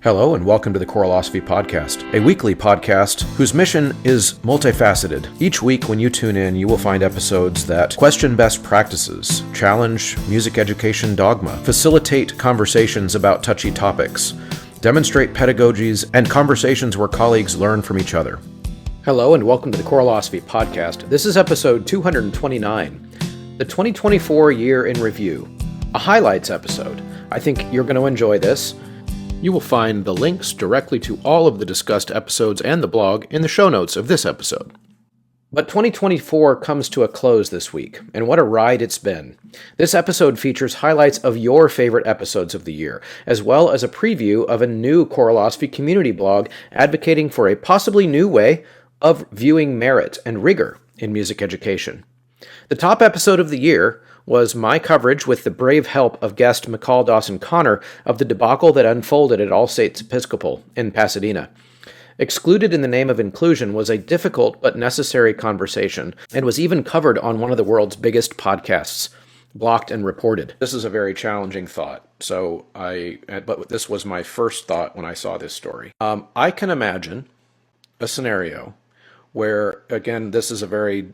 Hello and welcome to the Choralosophy Podcast, a weekly podcast whose mission is multifaceted. Each week when you tune in, you will find episodes that question best practices, challenge music education dogma, facilitate conversations about touchy topics, demonstrate pedagogies, and conversations where colleagues learn from each other. Hello and welcome to the Choralosophy Podcast. This is episode 229, the 2024 Year in Review, a highlights episode. I think you're going to enjoy this. You will find the links directly to all of the discussed episodes and the blog in the show notes of this episode. But 2024 comes to a close this week, and what a ride it's been. This episode features highlights of your favorite episodes of the year, as well as a preview of a new Choralosophy Community blog advocating for a possibly new way of viewing merit and rigor in music education. The top episode of the year was my coverage with the brave help of guest Michal Dawson Connor of the debacle that unfolded at All Saints Episcopal in Pasadena. Excluded in the Name of Inclusion was a difficult but necessary conversation and was even covered on one of the world's biggest podcasts, Blocked and Reported. This is a very challenging thought, but this was my first thought when I saw this story. I can imagine a scenario where, again, this is a very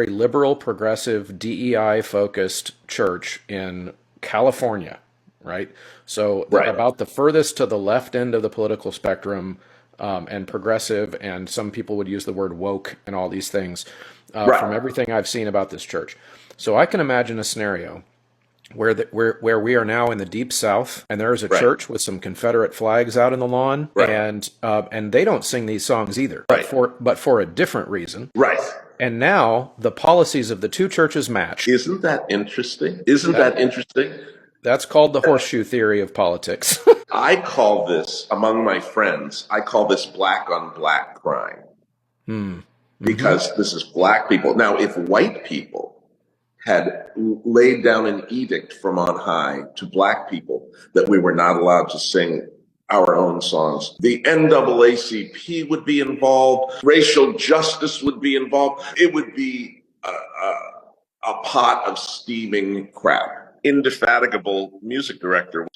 liberal, progressive, DEI-focused church in California, right? So they're about the furthest to the left end of the political spectrum, and progressive, and some people would use the word woke and all these things from everything I've seen about this church. So I can imagine a scenario where we are now in the deep South, and there is a church with some Confederate flags out in the lawn, and they don't sing these songs either, but for a different reason. Right. And now the policies of the two churches match. Isn't that interesting? That interesting? That's called the horseshoe theory of politics. I call this, among my friends, black on black crime. Because this is black people. Now, if white people had laid down an edict from on high to black people that we were not allowed to sing our own songs, the NAACP would be involved, racial justice would be involved. It would be a pot of steaming crap. Indefatigable music director.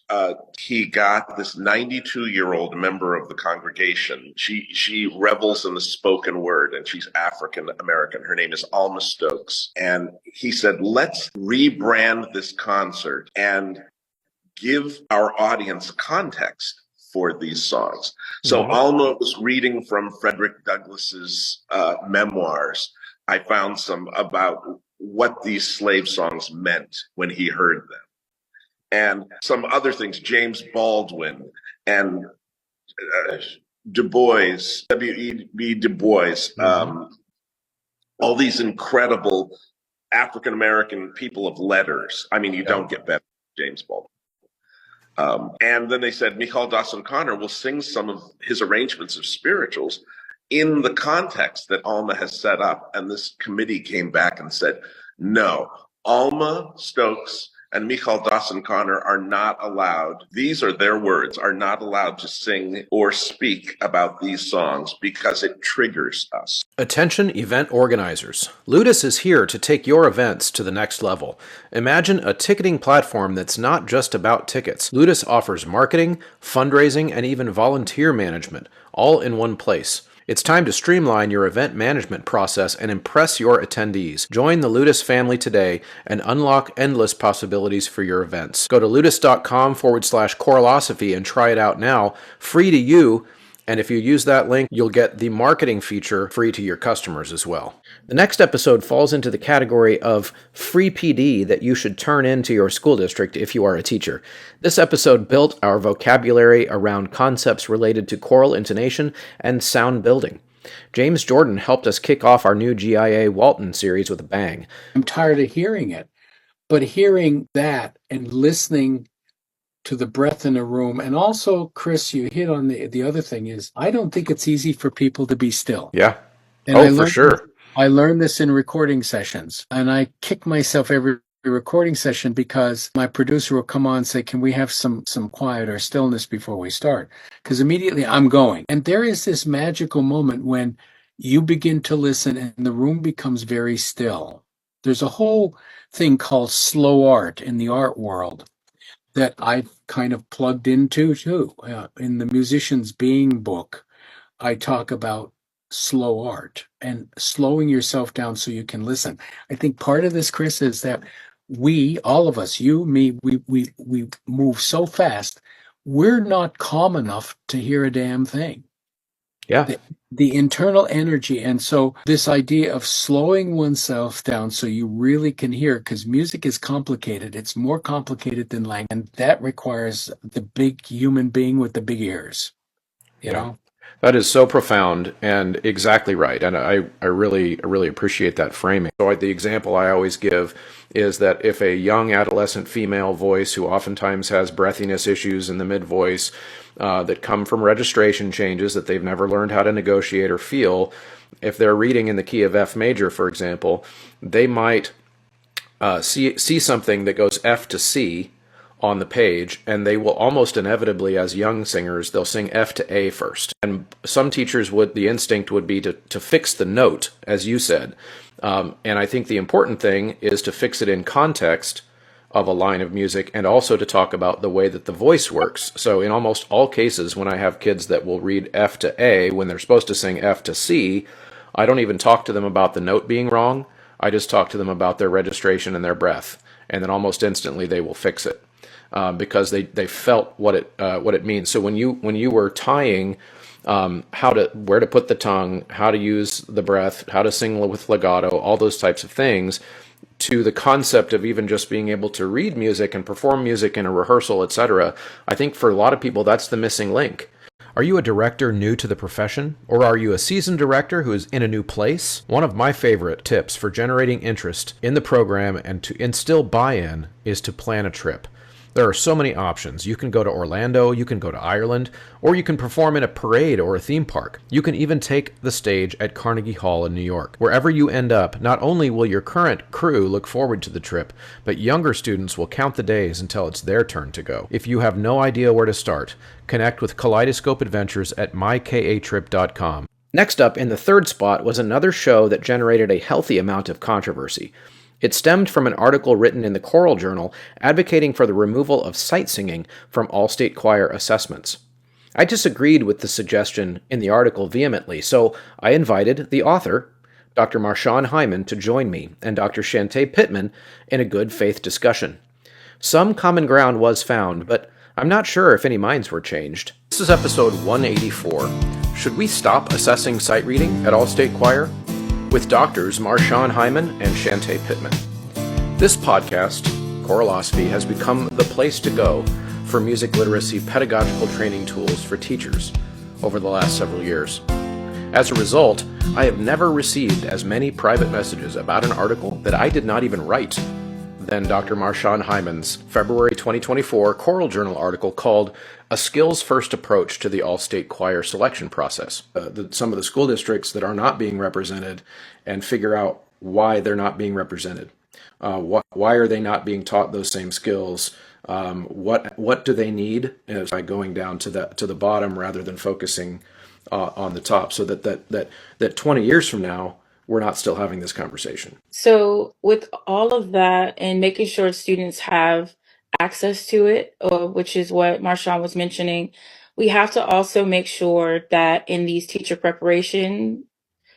He got this 92-year-old member of the congregation. She revels in the spoken word, and she's African American. Her name is Alma Stokes. And he said, let's rebrand this concert and give our audience context for these songs. So Alma was reading from Frederick Douglass's memoirs. I found some about what these slave songs meant when he heard them. And some other things, James Baldwin and Du Bois, W.E.B. Du Bois, all these incredible African-American people of letters. I mean, you don't get better than James Baldwin. And then they said, Michal Dawson Connor will sing some of his arrangements of spirituals in the context that Alma has set up. And this committee came back and said, no, Alma Stokes and Michal Dawson Connor are not allowed, these are their words, are not allowed to sing or speak about these songs because it triggers us. Attention event organizers. Ludus is here to take your events to the next level. Imagine a ticketing platform that's not just about tickets. Ludus offers marketing, fundraising, and even volunteer management, all in one place. It's time to streamline your event management process and impress your attendees. Join the Ludus family today and unlock endless possibilities for your events. Go to ludus.com/Choralosophy and try it out now, free to you. And if you use that link, you'll get the marketing feature free to your customers as well. The next episode falls into the category of free PD that you should turn into your school district if you are a teacher. This episode built our vocabulary around concepts related to choral intonation and sound building. James Jordan helped us kick off our new GIA Walton series with a bang. I'm tired of hearing it, but hearing that and listening to the breath in the room. And also, Chris, you hit on the other thing is, I don't think it's easy for people to be still. Yeah. And for sure. I learned this in recording sessions, and I kick myself every recording session because my producer will come on and say, can we have some quiet or stillness before we start? Because immediately I'm going. And there is this magical moment when you begin to listen and the room becomes very still. There's a whole thing called slow art in the art world that I've kind of plugged into too. In the Musician's Being book, I talk about slow art and slowing yourself down so you can listen. I think part of this, Chris, is that we, all of us, you, me, we move so fast. We're not calm enough to hear a damn thing. Yeah. The internal energy. And so this idea of slowing oneself down so you really can hear, because music is complicated. It's more complicated than language. And that requires the big human being with the big ears, you know? That is so profound and exactly right. And I really appreciate that framing. So the example I always give is that if a young adolescent female voice who oftentimes has breathiness issues in the mid voice that come from registration changes that they've never learned how to negotiate or feel, if they're reading in the key of F major, for example, they might see something that goes F to C on the page, and they will almost inevitably, as young singers, they'll sing F to A first. And some teachers the instinct would be to fix the note, as you said. And I think the important thing is to fix it in context of a line of music and also to talk about the way that the voice works. So in almost all cases, when I have kids that will read F to A when they're supposed to sing F to C, I don't even talk to them about the note being wrong. I just talk to them about their registration and their breath. And then almost instantly they will fix it. Because they felt what it means. So when you were tying where to put the tongue, how to use the breath, how to sing with legato, all those types of things, to the concept of even just being able to read music and perform music in a rehearsal, etc., I think for a lot of people that's the missing link. Are you a director new to the profession? Or are you a seasoned director who is in a new place? One of my favorite tips for generating interest in the program and to instill buy-in is to plan a trip. There are so many options. You can go to Orlando, you can go to Ireland, or you can perform in a parade or a theme park. You can even take the stage at Carnegie Hall in New York. Wherever you end up, not only will your current crew look forward to the trip, but younger students will count the days until it's their turn to go. If you have no idea where to start, connect with Kaleidoscope Adventures at mykatrip.com. Next up, in the third spot, was another show that generated a healthy amount of controversy. It stemmed from an article written in the Choral Journal advocating for the removal of sight singing from all state choir assessments. I disagreed with the suggestion in the article vehemently, so I invited the author, Dr. Marshaun Hyman, to join me and Dr. Chantae Pittman in a good faith discussion. Some common ground was found, but I'm not sure if any minds were changed. This is episode 184. Should we stop assessing sight reading at all state choir? With doctors Marshaun Hyman and Chantae Pittman. This podcast, Choralosophy, has become the place to go for music literacy pedagogical training tools for teachers over the last several years. As a result, I have never received as many private messages about an article that I did not even write than Dr. Marshaun Hyman's February 2024 Choral Journal article called A Skills-First Approach to the All-State Choir Selection Process. Some of the school districts that are not being represented and figure out why they're not being represented. Why are they not being taught those same skills? What do they need by going down to the bottom rather than focusing on the top, so that 20 years from now, we're not still having this conversation. So with all of that and making sure students have access to it, which is what Marshaun was mentioning, we have to also make sure that in these teacher preparation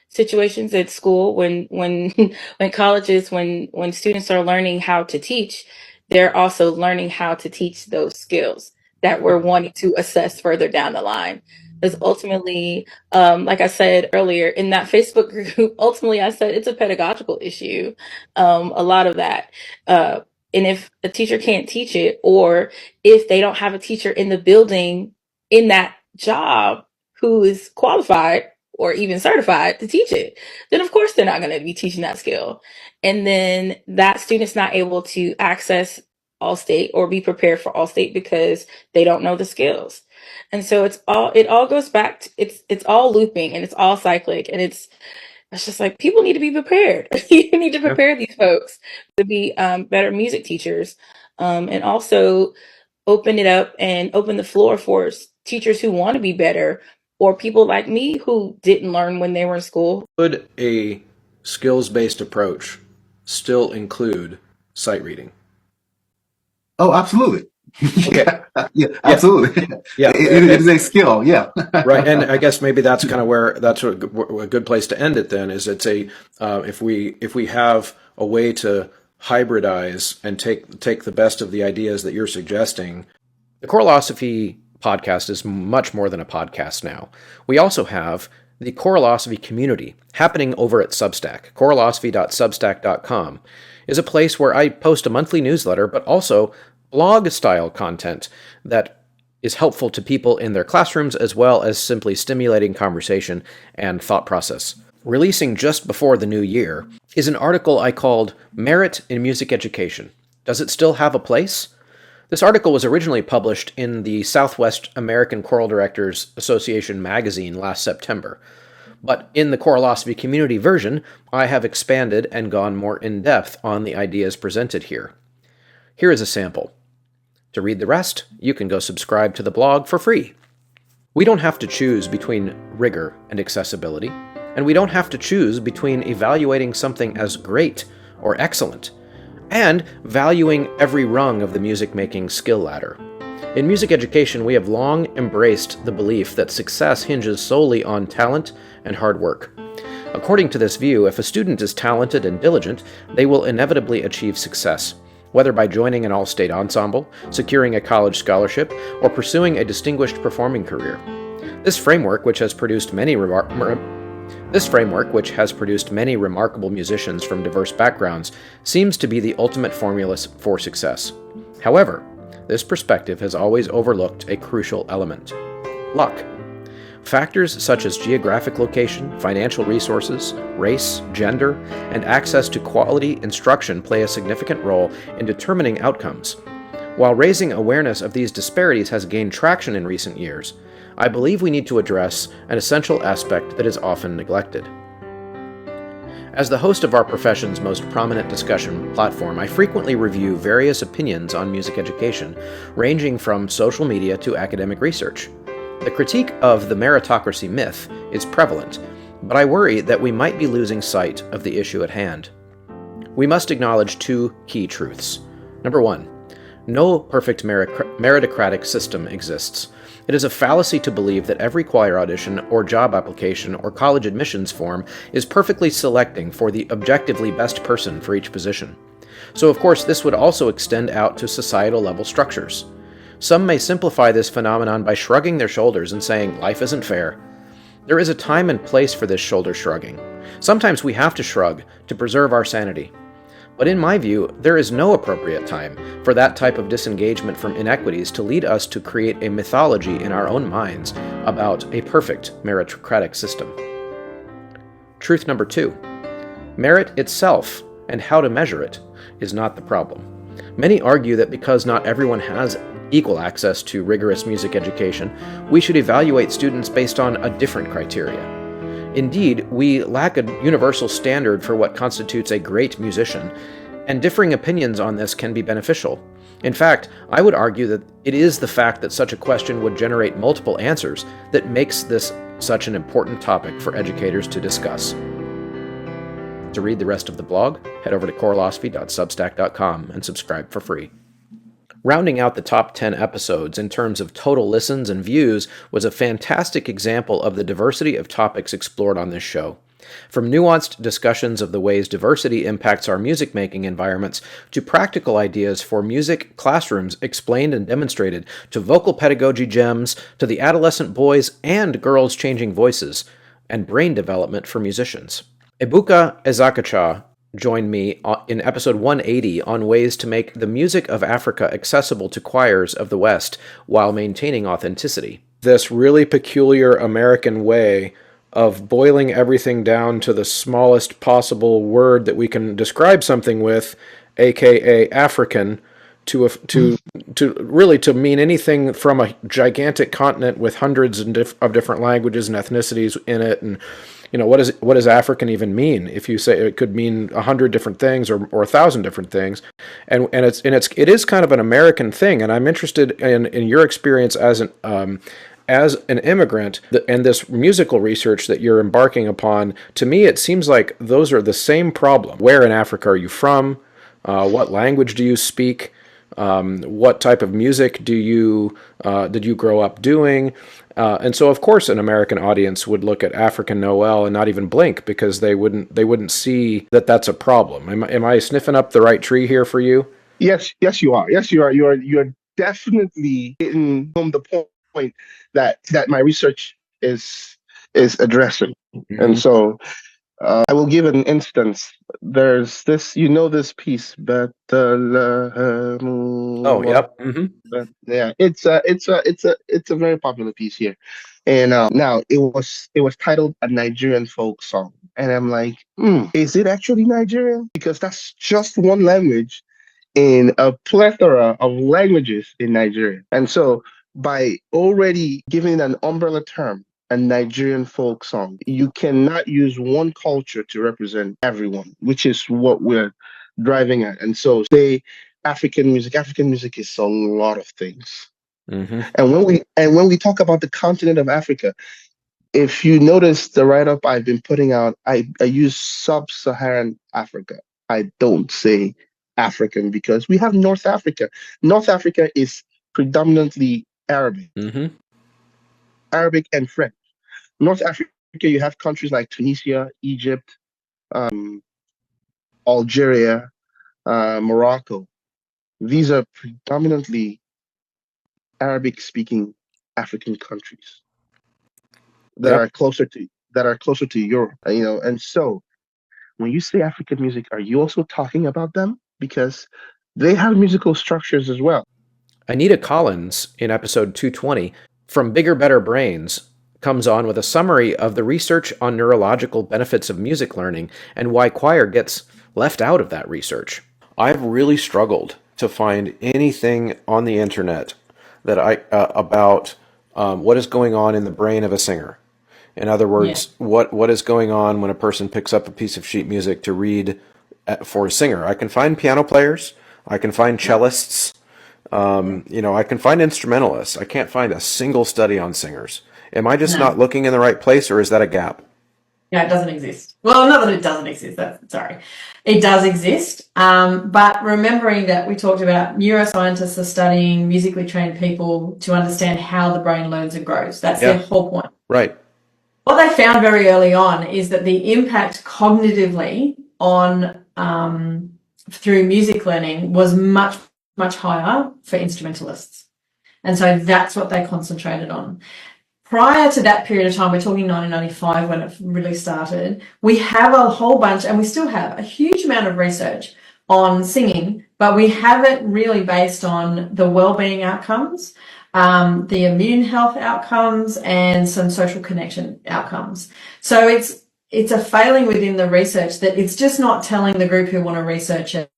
situations at school, when when colleges, when students are learning how to teach, they're also learning how to teach those skills that we're wanting to assess further down the line. Because ultimately, like I said earlier, in that Facebook group, ultimately I said it's a pedagogical issue, a lot of that. And if a teacher can't teach it, or if they don't have a teacher in the building in that job who is qualified or even certified to teach it, then of course they're not going to be teaching that skill. And then that student's not able to access all state or be prepared for all state because they don't know the skills. And so it all goes back to, it's all looping and it's all cyclic, and it's just like people need to be prepared. You need to prepare these folks to be better music teachers, and also open it up and open the floor for teachers who want to be better, or people like me who didn't learn when they were in school. Could a skills-based approach still include sight reading? Oh, absolutely. Okay. Yeah, Yeah. absolutely. Yeah. It is a skill. Yeah. Right, and I guess maybe that's kind of where that's a good place to end it. Then is it's a if we have a way to hybridize and take the best of the ideas that you're suggesting. The Choralosophy podcast is much more than a podcast now. We also have the Choralosophy Community happening over at Substack. Choralosophy.substack.com is a place where I post a monthly newsletter, but also blog-style content that is helpful to people in their classrooms as well as simply stimulating conversation and thought process. Releasing just before the new year is an article I called Merit in Music Education. Does it still have a place? This article was originally published in the Southwest American Choral Directors Association magazine last September. But in the Choralosophy Community version, I have expanded and gone more in-depth on the ideas presented here. Here is a sample. To read the rest, you can go subscribe to the blog for free. We don't have to choose between rigor and accessibility, and we don't have to choose between evaluating something as great or excellent and valuing every rung of the music-making skill ladder. In music education, we have long embraced the belief that success hinges solely on talent and hard work. According to this view, if a student is talented and diligent, they will inevitably achieve success, whether by joining an all-state ensemble, securing a college scholarship, or pursuing a distinguished performing career. This framework, which has produced many remarkable musicians from diverse backgrounds, seems to be the ultimate formula for success. However, this perspective has always overlooked a crucial element: luck. Factors such as geographic location, financial resources, race, gender, and access to quality instruction play a significant role in determining outcomes. While raising awareness of these disparities has gained traction in recent years, I believe we need to address an essential aspect that is often neglected. As the host of our profession's most prominent discussion platform, I frequently review various opinions on music education, ranging from social media to academic research. The critique of the meritocracy myth is prevalent, but I worry that we might be losing sight of the issue at hand. We must acknowledge two key truths. Number one, no perfect meritocratic system exists. It is a fallacy to believe that every choir audition or job application or college admissions form is perfectly selecting for the objectively best person for each position. So of course this would also extend out to societal level structures. Some may simplify this phenomenon by shrugging their shoulders and saying, life isn't fair. There is a time and place for this shoulder shrugging. Sometimes we have to shrug to preserve our sanity. But in my view, there is no appropriate time for that type of disengagement from inequities to lead us to create a mythology in our own minds about a perfect meritocratic system. Truth number two, merit itself and how to measure it is not the problem. Many argue that because not everyone has equal access to rigorous music education, we should evaluate students based on a different criteria. Indeed, we lack a universal standard for what constitutes a great musician, and differing opinions on this can be beneficial. In fact, I would argue that it is the fact that such a question would generate multiple answers that makes this such an important topic for educators to discuss. To read the rest of the blog, head over to choralosophy.substack.com and subscribe for free. Rounding out the top 10 episodes in terms of total listens and views was a fantastic example of the diversity of topics explored on this show. From nuanced discussions of the ways diversity impacts our music-making environments, to practical ideas for music classrooms explained and demonstrated, to vocal pedagogy gems, to the adolescent boys and girls changing voices, and brain development for musicians. Ebuka Ezakacha joined me in episode 180 on ways to make the music of Africa accessible to choirs of the West while maintaining authenticity. This really peculiar American way of boiling everything down to the smallest possible word that we can describe something with, aka African, to mean anything from a gigantic continent with hundreds of different languages and ethnicities in it. And what does African even mean? If you say it could mean 100 different things or 1,000 different things, and it is kind of an American thing. And I'm interested in your experience as an immigrant and this musical research that you're embarking upon. To me, it seems like those are the same problem. Where in Africa are you from? What language do you speak? What type of music did you grow up doing? And so, of course, an American audience would look at African Noel and not even blink because they wouldn't see that that's a problem. Am I sniffing up the right tree here for you? Yes, yes, you are. Yes, you are. You're definitely hitting home the point that my research is addressing. And so I will give an instance. There's this, this piece, Bethlehem. Oh, yep. Yeah, it's a very popular piece here, and now it was titled a Nigerian folk song, and I'm like, is it actually Nigerian? Because that's just one language in a plethora of languages in Nigeria. And so by already giving an umbrella term, a Nigerian folk song, you cannot use one culture to represent everyone, which is what we're driving at. And so say African music is a lot of things. And when we talk about the continent of Africa, if you notice the write-up I've been putting out, I use sub-Saharan Africa. I don't say African because we have North Africa. North Africa is predominantly Arabic, Arabic and French. North Africa, you have countries like Tunisia, Egypt, Algeria, Morocco. These are predominantly Arabic-speaking African countries that are closer to Europe. And so when you say African music, are you also talking about them? Because they have musical structures as well. Anita Collins, in episode 220, from Bigger, Better Brains, comes on with a summary of the research on neurological benefits of music learning and why choir gets left out of that research. I've really struggled to find anything on the internet that about what is going on in the brain of a singer. In other words, what is going on when a person picks up a piece of sheet music to read for a singer? I can find piano players, I can find cellists, I can find instrumentalists. I can't find a single study on singers. Am I just not looking in the right place, or is that a gap? Yeah, it doesn't exist. Well, not that it doesn't exist. Sorry. It does exist. But remembering that we talked about neuroscientists are studying musically trained people to understand how the brain learns and grows. That's their whole point. Right. What they found very early on is that the impact cognitively on through music learning was much, much higher for instrumentalists. And so that's what they concentrated on. Prior to that period of time, we're talking 1995 when it really started, we have a whole bunch, and we still have a huge amount of research on singing, but we have it really based on the well-being outcomes, the immune health outcomes, and some social connection outcomes. So it's a failing within the research that it's just not telling the group who want to research it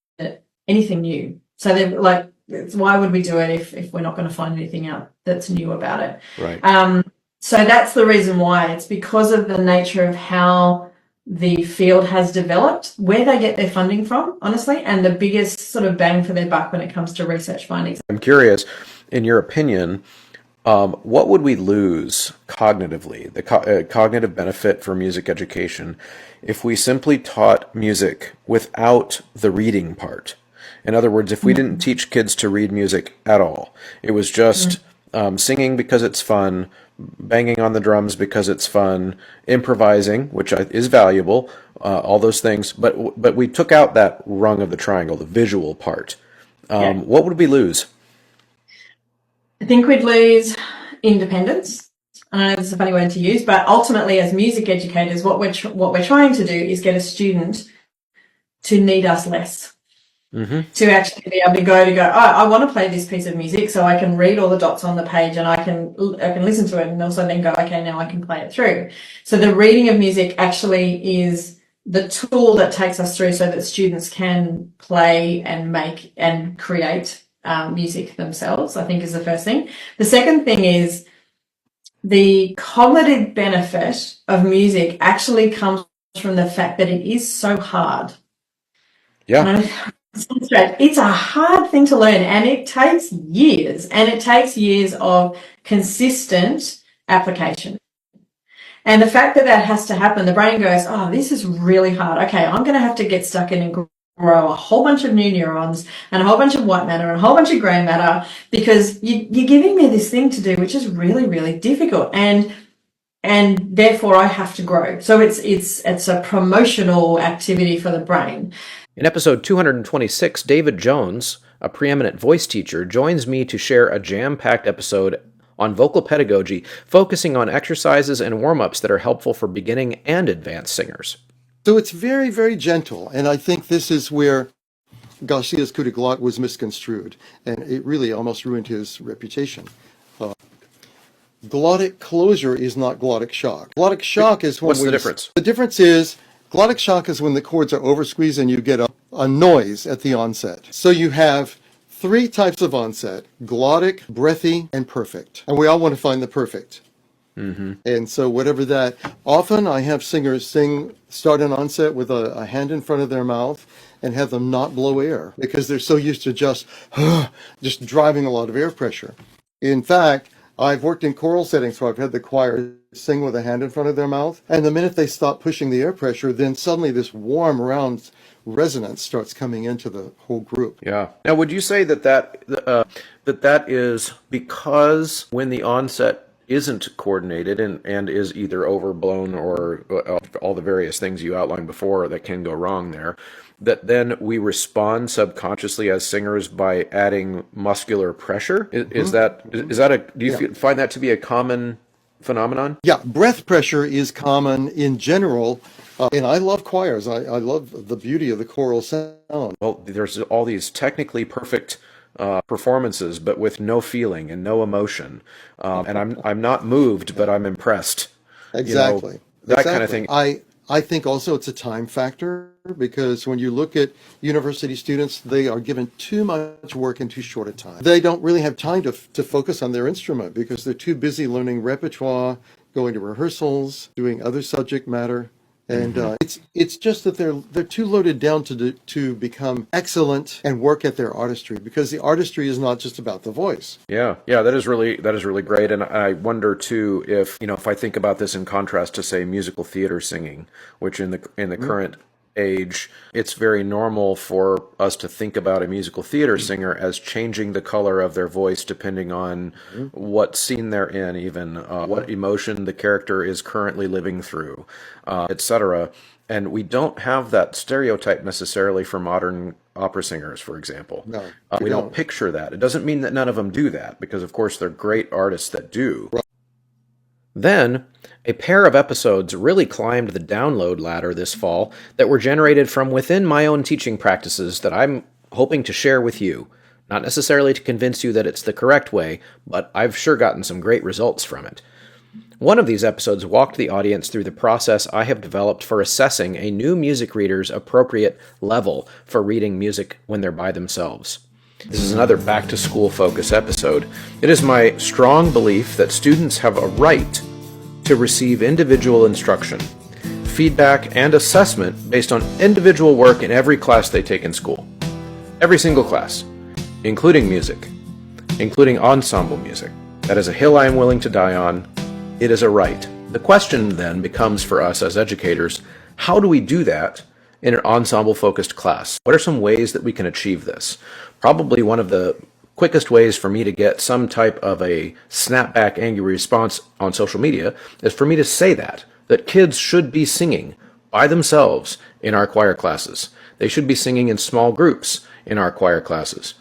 anything new. So they're like, why would we do it if we're not going to find anything out that's new about it? Right. So that's the reason why. It's because of the nature of how the field has developed, where they get their funding from, honestly, and the biggest sort of bang for their buck when it comes to research findings. I'm curious, in your opinion, what would we lose cognitively, the cognitive benefit for music education, if we simply taught music without the reading part? In other words, if we didn't teach kids to read music at all, it was just singing because it's fun, banging on the drums because it's fun, improvising, which is valuable, all those things. But we took out that rung of the triangle, the visual part. What would we lose? I think we'd lose independence. I know this is a funny word to use, but ultimately as music educators, what we're trying to do is get a student to need us less. To actually be able to go, oh, I want to play this piece of music so I can read all the dots on the page and I can listen to it and also then go, okay, now I can play it through. So the reading of music actually is the tool that takes us through so that students can play and make and create music themselves, I think is the first thing. The second thing is the cognitive benefit of music actually comes from the fact that it is so hard. Yeah. It's a hard thing to learn, and it takes years, of consistent application. And the fact that has to happen, the brain goes, oh, this is really hard. Okay, I'm going to have to get stuck in and grow a whole bunch of new neurons and a whole bunch of white matter and a whole bunch of gray matter, because you're giving me this thing to do, which is really, really difficult. And therefore I have to grow. So it's a promotional activity for the brain. In episode 226, David Jones, a preeminent voice teacher, joins me to share a jam-packed episode on vocal pedagogy, focusing on exercises and warm-ups that are helpful for beginning and advanced singers. So it's very, very gentle, and I think this is where Garcia's coup de glotte was misconstrued, and it really almost ruined his reputation. Glottic closure is not glottic shock. Glottic shock is when What's the difference? The difference is glottic shock is when the cords are oversqueezed and you get a noise at the onset. So you have 3 types of onset: glottic, breathy, and perfect. And we all want to find the perfect. Mm-hmm. And so whatever that, often I have singers start an onset with a hand in front of their mouth and have them not blow air because they're so used to just driving a lot of air pressure. In fact, I've worked in choral settings where I've had the choir sing with a hand in front of their mouth, and the minute they stop pushing the air pressure, then suddenly this warm, round resonance starts coming into the whole group. Yeah. Now, would you say that is because when the onset isn't coordinated and is either overblown or all the various things you outlined before that can go wrong there, that then we respond subconsciously as singers by adding muscular pressure? Is that do you find that to be a common phenomenon? Yeah, breath pressure is common in general, and I love choirs. I love the beauty of the choral sound. Well, there's all these technically perfect performances, but with no feeling and no emotion, and I'm not moved, but I'm impressed. Exactly. That kind of thing. I think also it's a time factor, because when you look at university students, they are given too much work in too short a time. They don't really have time to focus on their instrument because they're too busy learning repertoire, going to rehearsals, doing other subject matter. And it's just that they're too loaded down to become excellent and work at their artistry, because the artistry is not just about the voice. Yeah, that is really great. And I wonder too if I think about this in contrast to, say, musical theater singing, which in the current age, it's very normal for us to think about a musical theater singer as changing the color of their voice depending on what scene they're in, even what emotion the character is currently living through, etc. And we don't have that stereotype necessarily for modern opera singers, for example. No, we don't picture that. It doesn't mean that none of them do that, because of course they're great artists that do. Right. Then, a pair of episodes really climbed the download ladder this fall that were generated from within my own teaching practices that I'm hoping to share with you. Not necessarily to convince you that it's the correct way, but I've sure gotten some great results from it. One of these episodes walked the audience through the process I have developed for assessing a new music reader's appropriate level for reading music when they're by themselves. This is another back-to-school focus episode. It is my strong belief that students have a right to receive individual instruction, feedback, and assessment based on individual work in every class they take in school. Every single class, including music, including ensemble music. That is a hill I am willing to die on. It is a right. The question then becomes for us as educators, how do we do that in an ensemble-focused class? What are some ways that we can achieve this? Probably one of the quickest ways for me to get some type of a snapback angry response on social media is for me to say that kids should be singing by themselves in our choir classes. They should be singing in small groups in our choir classes.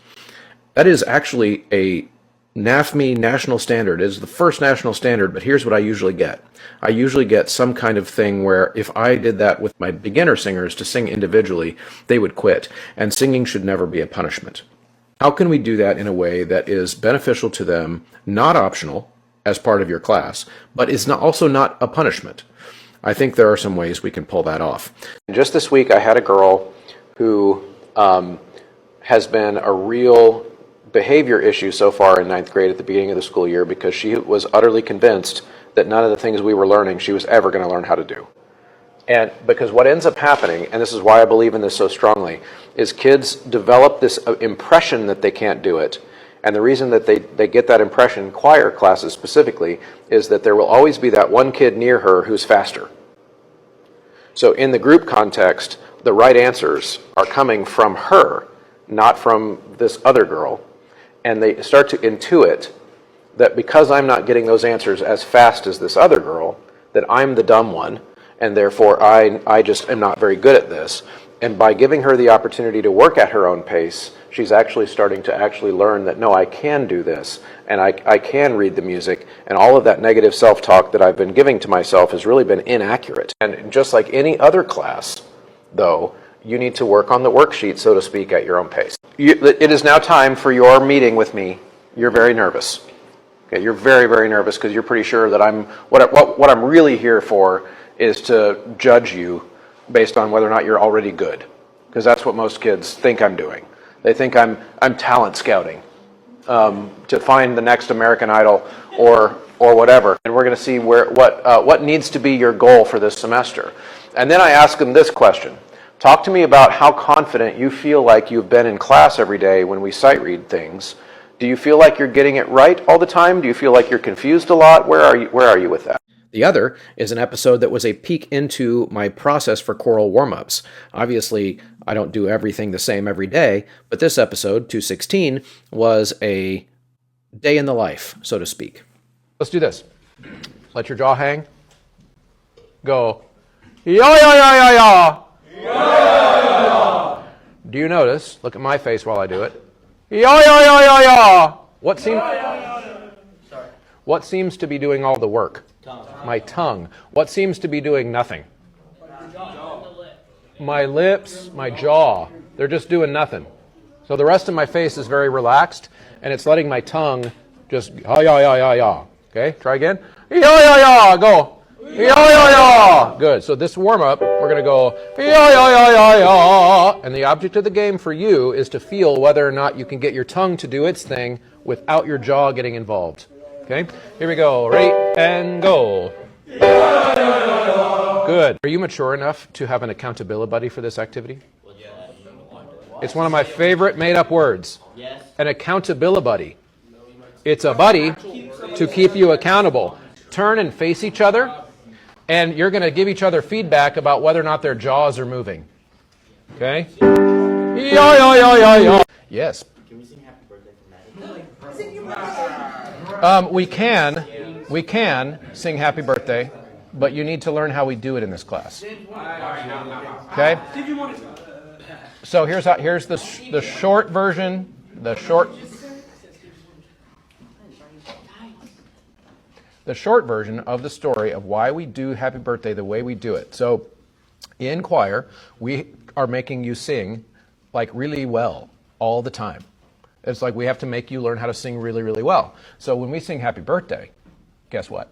That is actually a NAFME national standard. It is the first national standard, but here's what I usually get. I usually get some kind of thing where if I did that with my beginner singers to sing individually, they would quit, and singing should never be a punishment. How can we do that in a way that is beneficial to them, not optional as part of your class, but is also not a punishment? I think there are some ways we can pull that off. Just this week, I had a girl who has been a real behavior issue so far in 9th grade at the beginning of the school year, because she was utterly convinced that none of the things we were learning she was ever going to learn how to do. And because what ends up happening, and this is why I believe in this so strongly, is kids develop this impression that they can't do it. And the reason that they get that impression in choir classes specifically is that there will always be that one kid near her who's faster. So in the group context, the right answers are coming from her, not from this other girl, and they start to intuit that because I'm not getting those answers as fast as this other girl, that I'm the dumb one, and therefore I just am not very good at this. And by giving her the opportunity to work at her own pace, she's actually starting to actually learn that, no, I can do this, and I can read the music, and all of that negative self-talk that I've been giving to myself has really been inaccurate. And just like any other class, though, you need to work on the worksheet, so to speak, at your own pace. It is now time for your meeting with me. You're very nervous. Okay, you're very, very nervous because you're pretty sure that what I'm really here for is to judge you based on whether or not you're already good, because that's what most kids think I'm doing. They think I'm talent scouting to find the next American Idol or whatever. And we're going to see what needs to be your goal for this semester. And then I ask them this question: talk to me about how confident you feel like you've been in class every day when we sight read things. Do you feel like you're getting it right all the time? Do you feel like you're confused a lot? Where are you with that? The other is an episode that was a peek into my process for choral warm-ups. Obviously, I don't do everything the same every day, but this episode, 216, was a day in the life, so to speak. Let's do this. Let your jaw hang. Go. Ya, ya, ya, ya, ya. Yeah. Do you notice? Look at my face while I do it. Ya, ya, ya, ya, ya. What seems to be doing all the work? My tongue. What seems to be doing nothing? My lips, my jaw. They're just doing nothing. So the rest of my face is very relaxed, and it's letting my tongue just ya, ya, ya, ya, ya. Okay, try again. Ya, ya, ya, go. Ya, ya, ya. Good. So this warm-up, we're going to go ya, ya, ya, ya, ya. And the object of the game for you is to feel whether or not you can get your tongue to do its thing without your jaw getting involved. Okay, here we go. Ready, and go. Good. Are you mature enough to have an accountability buddy for this activity? It's one of my favorite made-up words. An accountability buddy. It's a buddy to keep you accountable. Turn and face each other, and you're going to give each other feedback about whether or not their jaws are moving. Okay? Ya, ya, ya, ya, ya. Yes. Can we sing Happy Birthday for Maddie? We can sing Happy Birthday, but you need to learn how we do it in this class. Okay? So here's the short version. The short version of the story of why we do Happy Birthday the way we do it. So in choir, we are making you sing like really well all the time. It's like we have to make you learn how to sing really, really well. So when we sing Happy Birthday, guess what?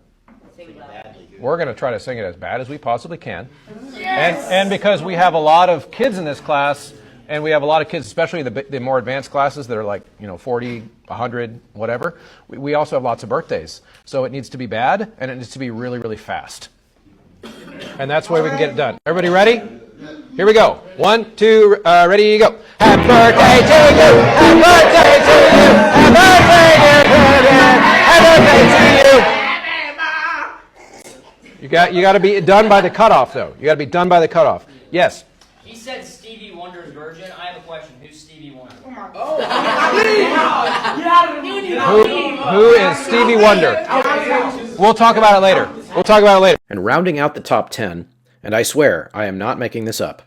We're going to try to sing it as bad as we possibly can. Yes! And because we have a lot of kids in this class, and we have a lot of kids, especially the more advanced classes that are like 40, 100, whatever, we also have lots of birthdays. So it needs to be bad, and it needs to be really, really fast. And that's the way we can get it done. Everybody ready? Here we go. 1, 2, ready, go. Happy birthday to you. Happy birthday to you. Happy birthday to you. You got to be done by the cutoff, though. You got to be done by the cutoff. Yes. He said Stevie Wonder's Virgin. I have a question. Who's Stevie Wonder? Who is Stevie Wonder? We'll talk about it later. And rounding out the top 10, and I swear I am not making this up,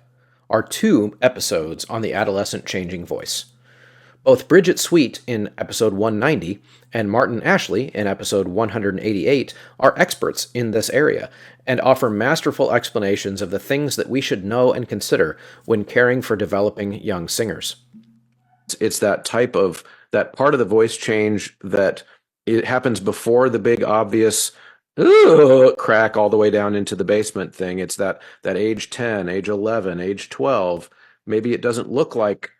are 2 episodes on the adolescent changing voice. Both Bridget Sweet in episode 190 and Martin Ashley in episode 188 are experts in this area and offer masterful explanations of the things that we should know and consider when caring for developing young singers. It's that part of the voice change that it happens before the big obvious crack all the way down into the basement thing. It's that age 10, age 11, age 12. Maybe it doesn't look like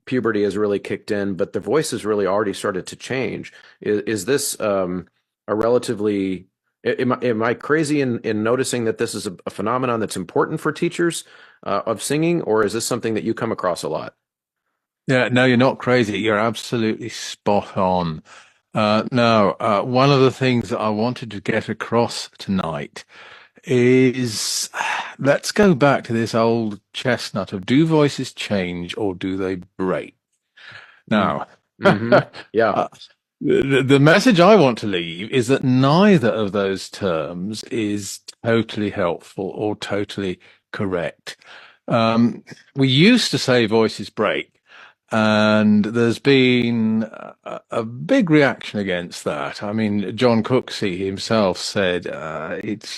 puberty has really kicked in, but the voice has really already started to change. Is this a relatively... Am I crazy in noticing that this is a phenomenon that's important for teachers of singing, or is this something that you come across a lot? Yeah, no, you're not crazy. You're absolutely spot on. One of the things that I wanted to get across tonight is let's go back to this old chestnut of do voices change or do they break? Now, Yeah. uh, the message I want to leave is that neither of those terms is totally helpful or totally correct. We used to say voices break, and there's been a big reaction against that. I mean, John Cooksey himself said it's,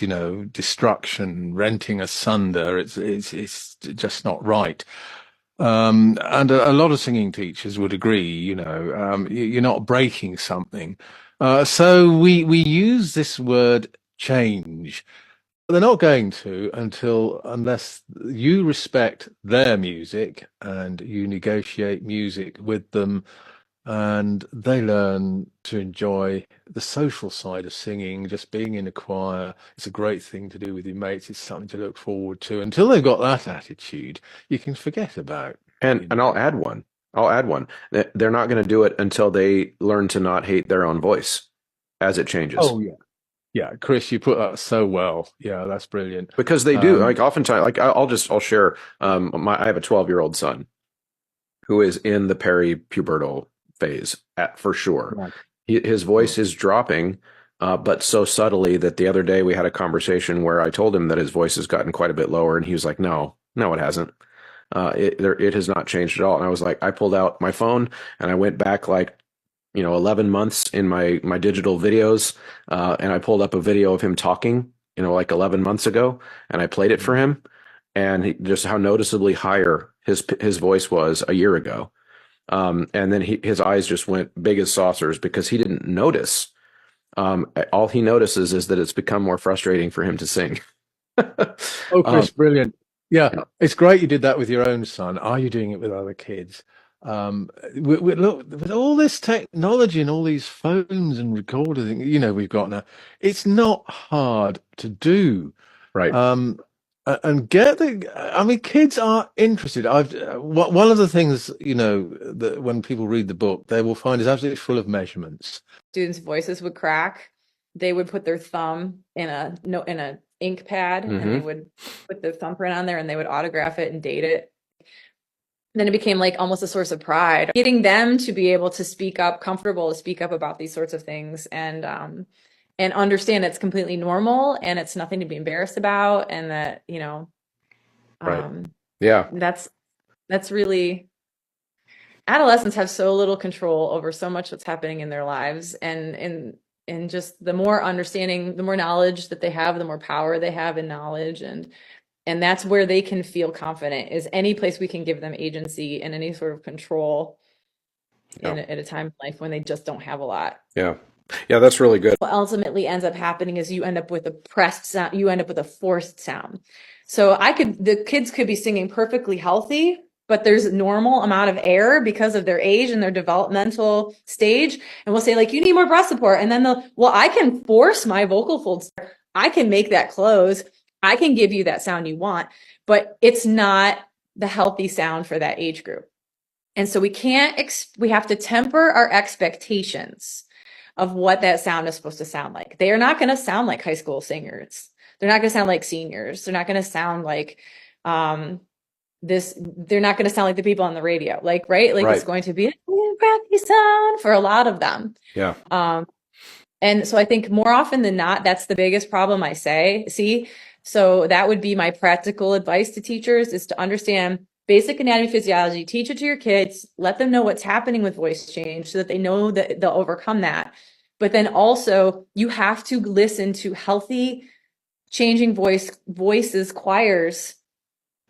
destruction, renting asunder. It's just not right. And a lot of singing teachers would agree, you're not breaking something. So we use this word change. They're not going to unless you respect their music and you negotiate music with them and they learn to enjoy the social side of singing, just being in a choir. It's a great thing to do with your mates. It's something to look forward to. Until they've got that attitude, you can forget about. And I'll add one. They're not going to do it until they learn to not hate their own voice as it changes. Oh, yeah. Yeah, Chris, you put that so well. Yeah, that's brilliant. Because they do. Like oftentimes, like I'll share. I have a 12-year-old son who is in the peripubertal phase for sure. Right. His voice is dropping, but so subtly that the other day we had a conversation where I told him that his voice has gotten quite a bit lower, and he was like, "No, it hasn't. It has not changed at all." And I was like, I pulled out my phone and I went back 11 months in my digital videos, and I pulled up a video of him talking, 11 months ago, and I played it for him, and just how noticeably higher his voice was a year ago. And then his eyes just went big as saucers because he didn't notice. All he notices is that it's become more frustrating for him to sing. Oh, Chris, brilliant. Yeah, it's great you did that with your own son. Are you doing it with other kids? Look, with all this technology and all these phones and recorders, we've got now, it's not hard to do. Right. And kids are interested. One of the things, that when people read the book, they will find is absolutely full of measurements. Students' voices would crack. They would put their thumb in a ink pad, and they would put their thumbprint on there, and they would autograph it and date it. Then it became like almost a source of pride, getting them to be able to speak up, comfortable to speak up about these sorts of things, and understand it's completely normal and it's nothing to be embarrassed about, and that right. Yeah, that's really, adolescents have so little control over so much that's happening in their lives, and just the more understanding, the more knowledge that they have, the more power they have in knowledge, and that's where they can feel confident, is any place we can give them agency and any sort of control at a time in life when they just don't have a lot. Yeah, that's really good. What ultimately ends up happening is you end up with a pressed sound, you end up with a forced sound. So the kids could be singing perfectly healthy, but there's a normal amount of air because of their age and their developmental stage. And we'll say, like, you need more breath support. And then I can force my vocal folds. I can make that close. I can give you that sound you want, but it's not the healthy sound for that age group. And so we have to temper our expectations of what that sound is supposed to sound like. They are not going to sound like high school singers. They're not going to sound like seniors. They're not going to sound like they're not going to sound like the people on the radio, right? It's going to be a breathy sound for a lot of them. Yeah. And so I think more often than not, that's the biggest problem I see. So that would be my practical advice to teachers, is to understand basic anatomy, physiology, teach it to your kids, let them know what's happening with voice change so that they know that they'll overcome that. But then also you have to listen to healthy changing voices, choirs,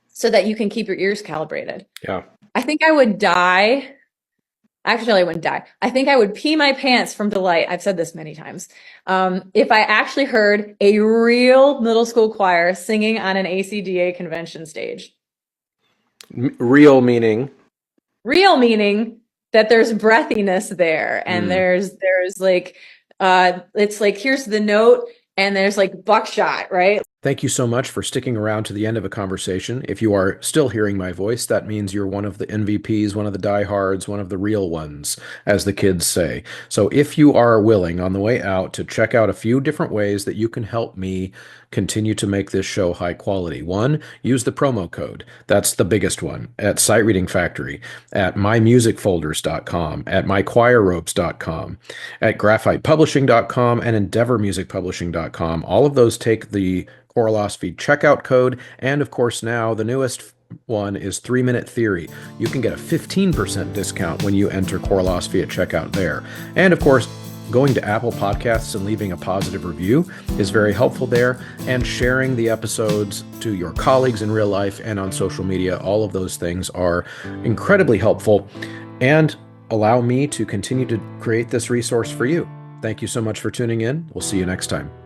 so that you can keep your ears calibrated. Yeah. I think I would die. Actually, I wouldn't die. I think I would pee my pants from delight. I've said this many times. If I actually heard a real middle school choir singing on an ACDA convention stage. Real meaning that there's breathiness there, and there's like, it's like, here's the note, and there's like buckshot, right? Thank you so much for sticking around to the end of a conversation. If you are still hearing my voice, that means you're one of the MVPs, one of the diehards, one of the real ones, as the kids say. So if you are willing on the way out to check out a few different ways that you can help me continue to make this show high quality. One, use the promo code. That's the biggest one at Sight Reading Factory, at mymusicfolders.com, at mychoirropes.com, at graphitepublishing.com, and endeavormusicpublishing.com. All of those take the Choralosophy checkout code, and of course now the newest one is 3-Minute Theory. You can get a 15% discount when you enter Choralosophy at checkout there. And of course, going to Apple Podcasts and leaving a positive review is very helpful there, and sharing the episodes to your colleagues in real life and on social media. All of those things are incredibly helpful and allow me to continue to create this resource for you. Thank you so much for tuning in. We'll see you next time.